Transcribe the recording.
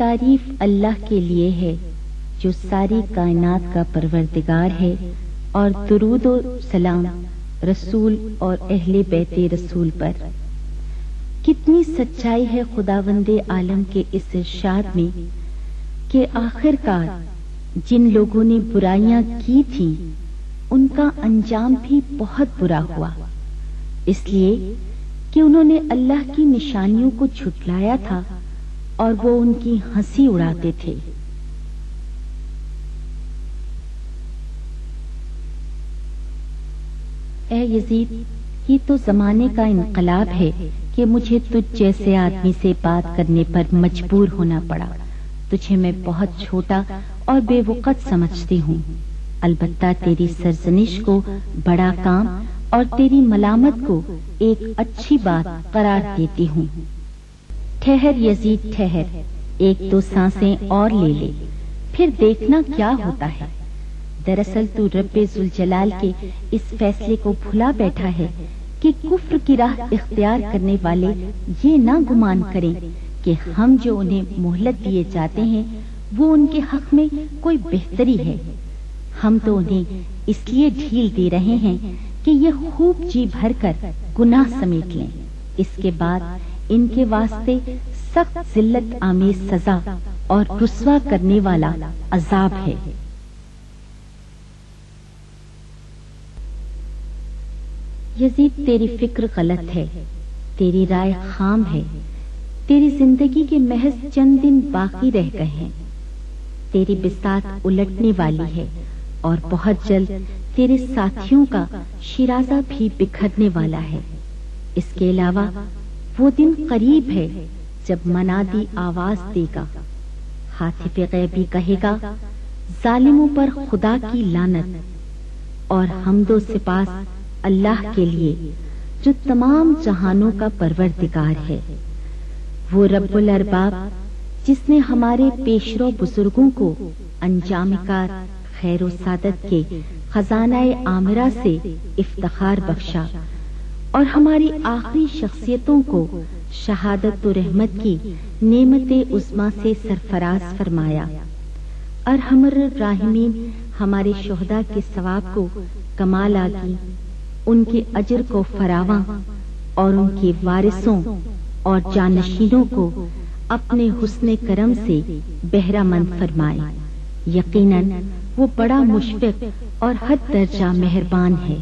تعریف اللہ کے لیے ہے جو ساری کائنات کا پروردگار ہے، اور درود و سلام رسول اور اہل بیت رسول پر۔ کتنی سچائی ہے خداوند عالم کے اس ارشاد میں کہ آخر کار جن لوگوں نے برائیاں کی تھیں ان کا انجام بھی بہت برا ہوا، اس لیے کہ انہوں نے اللہ کی نشانیوں کو جھٹلایا تھا اور وہ ان کی ہنسی اڑاتے تھے۔ اے یزید، یہ تو زمانے کا انقلاب ہے کہ مجھے تجھ جیسے آدمی سے بات کرنے پر مجبور ہونا پڑا۔ تجھے میں بہت چھوٹا اور بے وقت سمجھتی ہوں، البتہ تیری سرزنش کو بڑا کام اور تیری ملامت کو ایک اچھی بات قرار دیتی ہوں۔ ٹھہر یزید ٹھہر، ایک دو سانسیں اور لے لے، پھر دیکھنا کیا ہوتا ہے۔ دراصل تو رب ذوالجلال کے اس فیصلے کو بھلا بیٹھا ہے کہ کفر کی راہ اختیار کرنے والے یہ نہ گمان کریں کہ ہم جو انہیں مہلت دیے جاتے ہیں وہ ان کے حق میں کوئی بہتری ہے۔ ہم تو انہیں اس لیے ڈھیل دے رہے ہیں کہ یہ خوب جی بھر کر گناہ سمیٹ لیں، اس کے بعد ان کے واسطے سخت ذلت آمیز سزا اور رسوا کرنے والا عذاب ہے۔ یزید، تیری فکر غلط ہے، تیری رائے خام ہے، تیری زندگی کے محض چند دن باقی رہ گئے ہیں، تیری بساط الٹنے والی ہے اور بہت جلد تیرے ساتھیوں کا شیرازہ بھی بکھرنے والا ہے۔ اس کے علاوہ وہ دن قریب ہے جب منادی آواز دے گا، ہاتف غیبی کہے گا، ظالموں پر خدا کی لعنت، اور حمد و سپاس اللہ کے لیے جو تمام جہانوں کا پروردگار ہے، وہ رب الارباب جس نے ہمارے پیشرو بزرگوں کو انجام کار خیر و سعادت کے خزانہ عامرہ سے افتخار بخشا اور ہماری آخری شخصیتوں کو شہادت و رحمت کی نعمت عظمیٰ سے سرفراز فرمایا۔ ارحم الراحمین ہمارے شہداء کے ثواب کو کمال آگی، ان کے اجر کو فراواں اور ان کے وارثوں اور جانشینوں کو اپنے حسن کرم سے بہرہ مند فرمائے۔ یقیناً وہ بڑا مشفق اور حد درجہ مہربان ہے۔